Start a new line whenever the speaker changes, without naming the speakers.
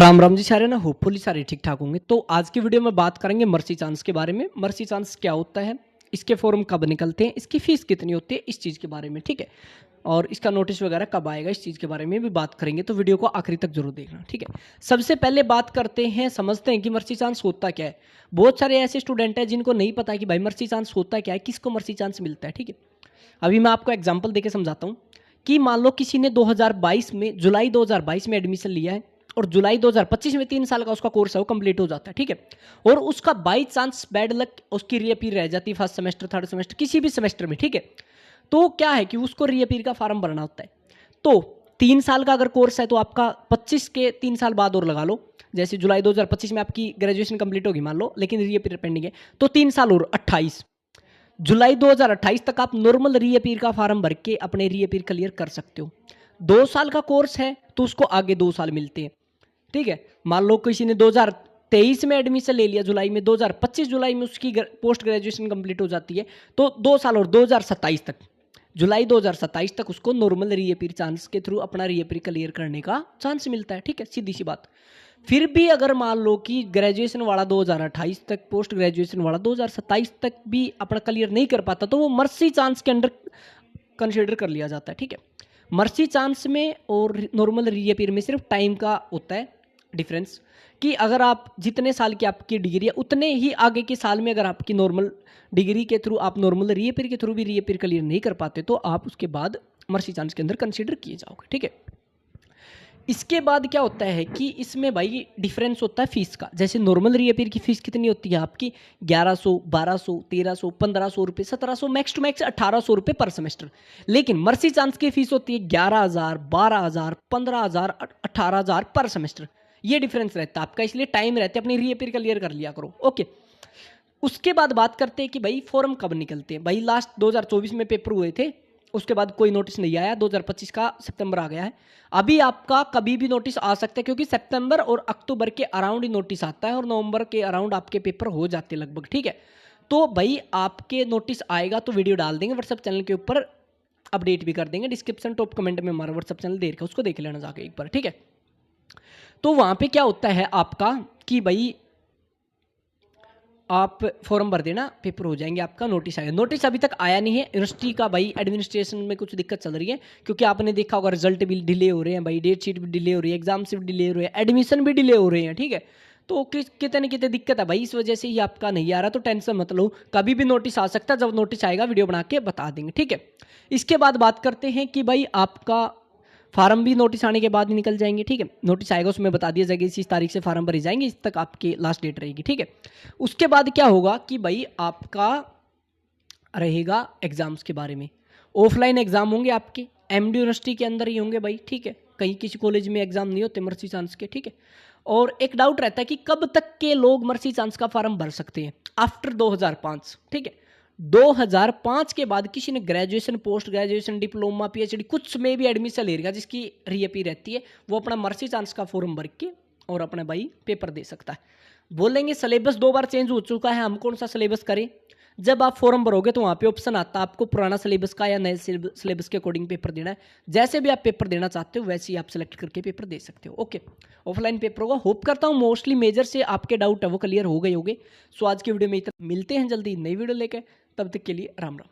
राम राम जी, सारे ना होपफुली सारे ठीक ठाक होंगे। तो आज की वीडियो में बात करेंगे मर्सी चांस के बारे में। मर्सी चांस क्या होता है, इसके फॉर्म कब निकलते हैं, इसकी फीस कितनी होती है, इस चीज़ के बारे में, ठीक है। और इसका नोटिस वगैरह कब आएगा, इस चीज़ के बारे में भी बात करेंगे। तो वीडियो को आखिरी तक जरूर देखना, ठीक है। सबसे पहले बात करते हैं, समझते हैं कि मर्सी चांस होता क्या है। बहुत सारे ऐसे स्टूडेंट हैं जिनको नहीं पता कि भाई मर्सी चांस होता क्या है, किसको मर्सी चांस मिलता है, ठीक है। अभी मैं आपको एग्जाम्पल देके समझाता हूँ कि मान लो किसी ने 2022 में, जुलाई 2022 में एडमिशन लिया है और जुलाई 2025 में 3 साल का उसका कोर्स है वो कंप्लीट हो जाता है, ठीक है। और उसका बाई चांस बैड लक उसकी रीअपीर रह जाती है फर्स्ट सेमेस्टर, थर्ड सेमेस्टर, किसी भी सेमेस्टर में, ठीक है। तो क्या है कि उसको रीअपीर का फॉर्म भरना होता है। तो 3 साल का अगर कोर्स है तो आपका 25 के 3 साल बाद और लगा लो। जैसे जुलाई 2025 में आपकी ग्रेजुएशन कंप्लीट होगी मान लो, लेकिन रीअपीर पेंडिंग है, तो 3 साल और 28 जुलाई 2028 तक आप नॉर्मल रीअपीर का फॉर्म भर के अपने रीअपीर क्लियर कर सकते हो। 2 साल का कोर्स है तो उसको आगे 2 साल मिलते हैं, ठीक है। मान लो किसी ने 2023 में एडमिशन ले लिया जुलाई में, 2025 जुलाई में उसकी पोस्ट ग्रेजुएशन कंप्लीट हो जाती है, तो 2 साल और 2027 तक, जुलाई 2027 तक उसको नॉर्मल रीअपीर चांस के थ्रू अपना रीअपीर क्लियर करने का चांस मिलता है, ठीक है, सीधी सी बात। फिर भी अगर मान लो कि ग्रेजुएशन वाला 2028 तक, पोस्ट ग्रेजुएशन वाला 2027 तक भी अपना क्लियर नहीं कर पाता, तो वो मर्सी चांस के अंडर कंसिडर कर लिया जाता है, ठीक है। मर्सी चांस में और नॉर्मल रीअपीर में सिर्फ टाइम का होता है डिफरेंस, कि अगर आप जितने साल की आपकी डिग्री है उतने ही आगे के साल में अगर आपकी नॉर्मल डिग्री के थ्रू आप नॉर्मल रीअपीर के थ्रू भी रीअपीर क्लियर नहीं कर पाते, तो आप उसके बाद मर्सी चांस के अंदर कंसिडर किए जाओगे, ठीक है। इसके बाद क्या होता है कि इसमें भाई डिफरेंस होता है फीस का। जैसे नॉर्मल रीअपीर की फीस कितनी होती है आपकी, 1100, 1200, 1300, 1500 रुपये, 1700, मैक्स टू मैक्स 1800 रुपये पर सेमेस्टर। लेकिन मर्सी चांस की फीस होती है 11,000, 12,000, 15,000, 18,000 पर सेमेस्टर। ये डिफरेंस रहता है आपका, इसलिए टाइम रहते अपनी रीअपीर क्लियर कर लिया करो, ओके। उसके बाद बात करते हैं कि भाई फॉर्म कब निकलते हैं। भाई लास्ट 2024 में पेपर हुए थे, उसके बाद कोई नोटिस नहीं आया, 2025 का सितंबर आ गया है। अभी आपका कभी भी नोटिस आ सकता है, क्योंकि सितंबर और अक्टूबर के अराउंड ही नोटिस आता है और नवंबर के अराउंड आपके पेपर हो जाते हैं लगभग, ठीक है। तो भाई आपके नोटिस आएगा तो वीडियो डाल देंगे व्हाट्सएप चैनल के ऊपर, अपडेट भी कर देंगे। डिस्क्रिप्शन टॉप कमेंट में हमारा व्हाट्सएप चैनल दे रखा है, उसको देख लेना जाके एक बार, ठीक है। तो वहां पे क्या होता है आपका कि भाई आप फॉर्म भर देना, पेपर हो जाएंगे, आपका नोटिस आएगा। नोटिस अभी तक आया नहीं है यूनिवर्सिटी का, भाई एडमिनिस्ट्रेशन में कुछ दिक्कत चल रही है, क्योंकि आपने देखा होगा रिजल्ट भी डिले हो रहे हैं भाई, डेट शीट भी डिले हो रही है, एग्जाम से भी डिले हो रहे हैं, एडमिशन भी डिले हो रहे हैं, ठीक है। तो कितने न कितने दिक्कत है भाई, इस वजह से ही आपका नहीं आ रहा। तो टेंशन मत लो, कभी भी नोटिस आ सकता है, जब नोटिस आएगा वीडियो बना के बता देंगे, ठीक है। इसके बाद बात करते हैं कि भाई आपका फार्म भी नोटिस आने के बाद ही निकल जाएंगे, ठीक है। नोटिस आएगा उसमें बता दिया जाएगा इस तारीख से फार्म भरे जाएंगे, इस तक आपकी लास्ट डेट रहेगी, ठीक है। उसके बाद क्या होगा कि भाई आपका रहेगा एग्जाम्स के बारे में। ऑफलाइन एग्जाम होंगे आपके, एमडी यूनिवर्सिटी के अंदर ही होंगे भाई, ठीक है। कहीं किसी कॉलेज में एग्जाम नहीं होते मर्सी चांस के, ठीक है। और एक डाउट रहता है कि कब तक के लोग मर्सी चांस का फॉर्म भर सकते हैं, आफ्टर 2005, ठीक है। 2005 के बाद किसी ने graduation, post graduation, diploma, PhD कुछ में भी एडमिशन ले रहा जिसकी रीअपीर रहती है, वो अपना मर्सी चांस का फॉर्म भर के और अपना भाई पेपर दे सकता है। बोलेंगे सिलेबस 2 बार चेंज हो चुका है, हम कौन सा सिलेबस करें। जब आप फॉर्म भरोगे तो वहाँ पे ऑप्शन आता है आपको पुराना सिलेबस का या नए सिलेबस के अकॉर्डिंग पेपर देना है। जैसे भी आप पेपर देना चाहते हो वैसे ही आप सेलेक्ट करके पेपर दे सकते हो, ओके। ऑफलाइन पेपर होगा, होप करता हूँ मोस्टली मेजर से आपके डाउट है वो क्लियर हो गए होंगे। सो आज की वीडियो में इतना, मिलते हैं जल्दी नई वीडियो लेके, तब तक के लिए राम राम।